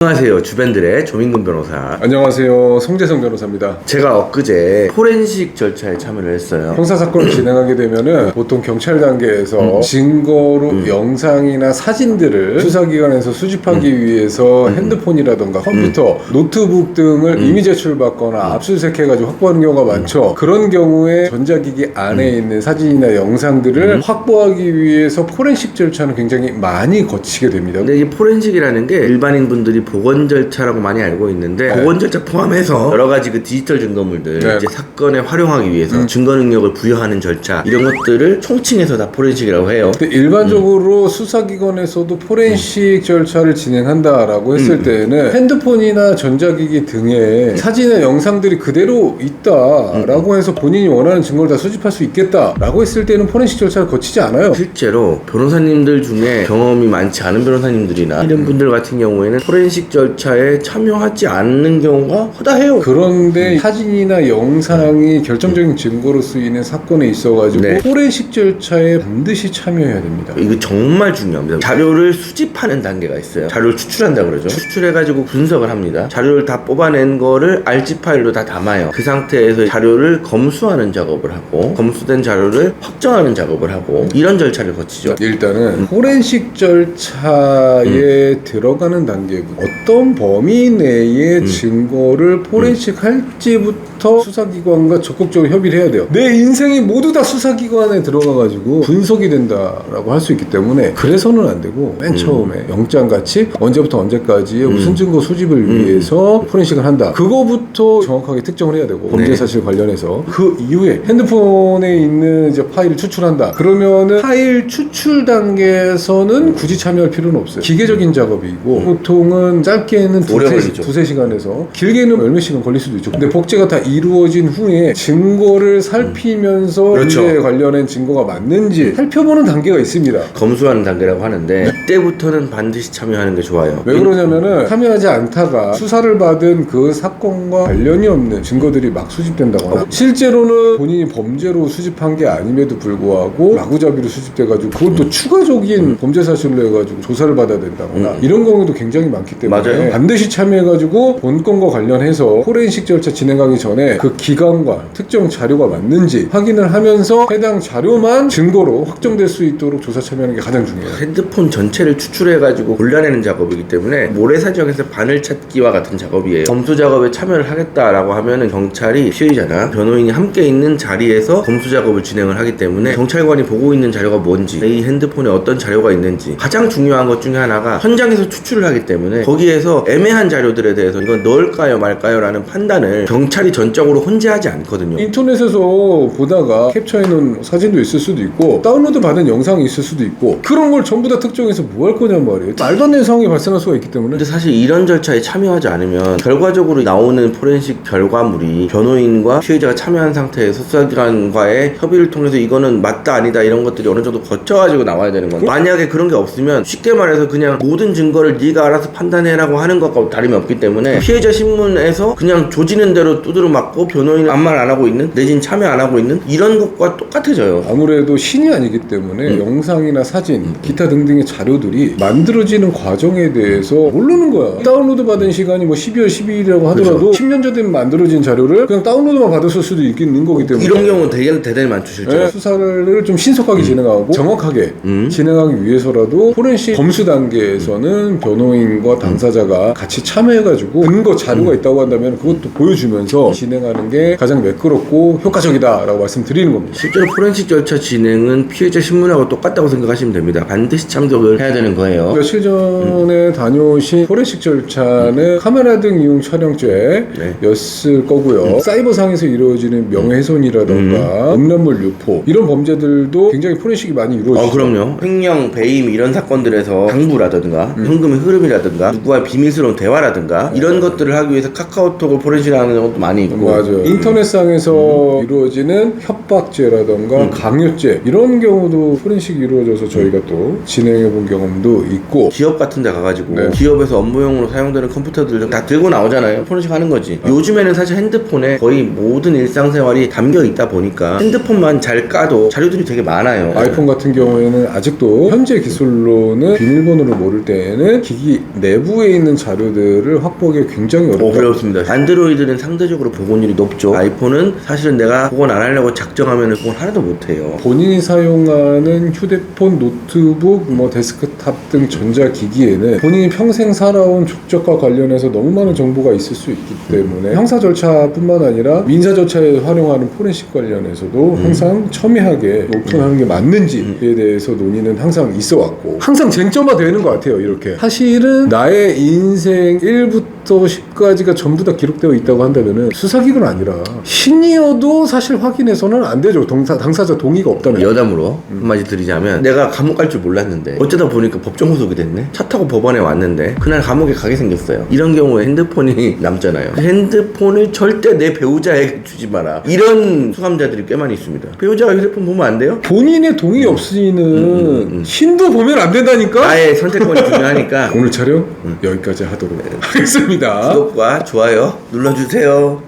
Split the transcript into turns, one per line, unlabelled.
안녕하세요. 주변들의 조민근 변호사.
안녕하세요. 송재성 변호사입니다.
제가 엊그제 포렌식 절차에 참여를 했어요.
형사사건을 진행하게 되면은 보통 경찰 단계에서 증거로 영상이나 사진들을 수사기관에서 수집하기 위해서 핸드폰이라던가 컴퓨터, 노트북 등을 이미 제출받거나 압수수색해가지고 확보하는 경우가 많죠. 그런 경우에 전자기기 안에 있는 사진이나 영상들을 확보하기 위해서 포렌식 절차는 굉장히 많이 거치게 됩니다.
근데 이 포렌식이라는 게 일반인 분들이 보건 절차라고 많이 알고 있는데 보건 절차 포함해서 여러 가지 그 디지털 증거물들 이제 사건에 활용하기 위해서 증거 능력을 부여하는 절차 이런 것들을 총칭해서 다 포렌식이라고 해요.
근데 일반적으로 수사기관에서도 포렌식 절차를 진행한다라고 했을 때는 핸드폰이나 전자기기 등에 사진이나 영상들이 그대로 있다라고 해서 본인이 원하는 증거를 다 수집할 수 있겠다라고 했을 때는 포렌식 절차를 거치지 않아요.
실제로 변호사님들 중에 경험이 많지 않은 변호사님들이나 이런 분들 같은 경우에는 포렌식 절차에 참여하지 않는 경우가 허다해요.
그런데 사진이나 영상이 결정적인 증거로 쓰이는 사건에 있어가지고 포렌식 절차에 반드시 참여해야 됩니다.
이거 정말 중요합니다. 자료를 수집하는 단계가 있어요. 자료를 추출한다 그러죠. 추출해가지고 분석을 합니다. 자료를 다 뽑아낸 거를 RG 파일로 다 담아요. 그 상태에서 자료를 검수하는 작업을 하고 검수된 자료를 확정하는 작업을 하고 이런 절차를 거치죠.
일단은 포렌식 절차에 들어가는 단계부터 어떤 범위 내의 증거를 포렌식 할지부터 수사기관과 적극적으로 협의를 해야 돼요. 내 인생이 모두 다 수사기관에 들어가가지고 분석이 된다라고 할 수 있기 때문에 그래서는 안 되고 맨 처음에 영장같이 언제부터 언제까지의 무슨 증거 수집을 위해서 포렌식을 한다. 그거부터 정확하게 특정을 해야 되고 범죄 사실 관련해서 그 이후에 핸드폰에 있는 이제 파일을 추출한다. 그러면은 파일 추출 단계에서는 굳이 참여할 필요는 없어요. 기계적인 작업이고 보통은 짧게는 두세 시간에서 길게는 몇몇 시간 걸릴 수도 있죠. 근데 복제가 다 이루어진 후에 증거를 살피면서 이에 관련된 증거가 맞는지 살펴보는 단계가 있습니다.
검수하는 단계라고 하는데 이때부터는 반드시 참여하는 게 좋아요.
왜 그러냐면은 참여하지 않다가 수사를 받은 그 사건과 관련이 없는 증거들이 막 수집된다거나 실제로는 본인이 범죄로 수집한 게 아님에도 불구하고 마구잡이로 수집돼가지고 그것도 추가적인 범죄 사실로 해가지고 조사를 받아야 된다거나 이런 경우도 굉장히 많기 때문에 반드시 참여해가지고 본건과 관련해서 포렌식 절차 진행하기 전에 그 기관과 특정 자료가 맞는지 확인을 하면서 해당 자료만 증거로 확정될 수 있도록 조사 참여하는 게 가장 중요해요.
핸드폰 전체를 추출해가지고 골라내는 작업이기 때문에 모래사장에서 바늘 찾기와 같은 작업이에요. 검수 작업에 참여를 하겠다라고 하면은 경찰이 피의자나 변호인이 함께 있는 자리에서 검수 작업을 진행을 하기 때문에 경찰관이 보고 있는 자료가 뭔지 이 핸드폰에 어떤 자료가 있는지 가장 중요한 것 중에 하나가 현장에서 추출을 하기 때문에 거기에서 애매한 자료들에 대해서 이건 넣을까요 말까요 라는 판단을 경찰이 전적으로 혼재하지 않거든요.
인터넷에서 보다가 캡처해놓은 사진도 있을 수도 있고 다운로드 받은 영상이 있을 수도 있고 그런 걸 전부 다 특정해서 뭐 할 거냔 말이에요. 말도 안 되는 상황이 발생할 수가 있기 때문에.
근데 사실 이런 절차에 참여하지 않으면 결과적으로 나오는 포렌식 결과물이 변호인과 피해자가 참여한 상태에서 수사기관과의 협의를 통해서 이거는 맞다 아니다 이런 것들이 어느 정도 거쳐가지고 나와야 되는 건데 만약에 그런 게 없으면 쉽게 말해서 그냥 모든 증거를 네가 알아서 판단해라고 하는 것과 다름이 없기 때문에 피해자 신문에서 그냥 조지는 대로 두드려 맞고 변호인은 아무 말 안 하고 있는 내진 참여 안 하고 있는 이런 것과 똑같아져요.
아무래도 신이 아니기 때문에 영상이나 사진 기타 등등의 자료들이 만들어지는 과정에 대해서 모르는 거야. 다운로드 받은 시간이 뭐 12월 12일이라고 하더라도 10년 전에 만들어진 자료를 그냥 다운로드만 받았을 수도 있는 거기 때문에
이런 경우는 대단히 많죠 실제로.
수사를 좀 신속하게 진행하고 정확하게 진행하기 위해서라도 포렌식 검수 단계에서는 변호인과 당사자가 같이 참여해가지고 근거 자료가 있다고 한다면 그것도 보여주면서 진행하는 게 가장 매끄럽고 효과적이다라고 말씀드리는 겁니다.
실제로 포렌식 절차 진행은 피해자 신문하고 똑같다고 생각하시면 됩니다. 반드시 참석을 해야 되는 거예요.
며칠 전에 다녀오신 포렌식 절차는 카메라 등 이용 촬영죄였을 거고요. 사이버상에서 이루어지는 명예훼손이라던가 음란물 유포 이런 범죄들도 굉장히 포렌식이 많이 이루어지죠.
그럼요. 횡령, 배임 이런 사건들에서 당부라든가 현금의 흐름이라든가 누구와 비밀스러운 대화라든가 이런 것들을 하기 위해서 카카오톡을 포렌식하는 것도 많이 있고
맞아요. 인터넷상에서 이루어지는 협박죄라던가 강요죄 이런 경우도 포렌식이 이루어져서 저희가 또 진행해 본 경험도 있고.
기업 같은 데 가가지고
네.
기업에서 업무용으로 사용되는 컴퓨터들 다 들고 나오잖아요. 포렌식 하는 거지. 요즘에는 사실 핸드폰에 거의 모든 일상생활이 담겨 있다 보니까 핸드폰만 잘 까도 자료들이 되게 많아요.
아이폰 같은 경우에는 아직도 현재 기술로는 비밀번호를 모를 때에는 기기 내부에 있는 자료들을 확보하기 굉장히 어렵다.
어렵습니다. 안드로이드는 상대적으로 복원율이 높죠. 아이폰은 사실은 내가 복원 안 하려고 작정하면 복원 하나도 못해요.
본인이 사용하는 휴대폰, 노트북, 데스크탑 등 전자기기에는 본인이 평생 살아온 족적과 관련해서 너무 많은 정보가 있을 수 있기 때문에 형사 절차뿐만 아니라 민사 절차에 활용하는 포렌식 관련해서도 항상 첨예하게 오픈하는 게 맞는지에 대해서 논의는 항상 있어 왔고 항상 쟁점화 되는 것 같아요. 이렇게 사실은 나의 인생 1부터 10까지가 전부 다 기록되어 있다고 한다면은 수사기관 아니라 신이어도 사실 확인해서는 안 되죠. 당사자 동의가 없다면.
여담으로 한마디 드리자면 내가 감옥 갈 줄 몰랐는데 어쩌다 보니까 법정 구속이 됐네. 차 타고 법원에 왔는데 그날 감옥에 가게 생겼어요. 이런 경우에 핸드폰이 남잖아요. 핸드폰을 절대 내 배우자에게 주지 마라. 이런 수감자들이 꽤 많이 있습니다. 배우자가 휴대폰 보면 안 돼요?
본인의 동의 없이는 신도 보면 안 된다니까?
나의 선택권이 중요하니까
오늘 촬영 여기까지 하도록 하겠습니다.
구독과 좋아요 눌러주세요.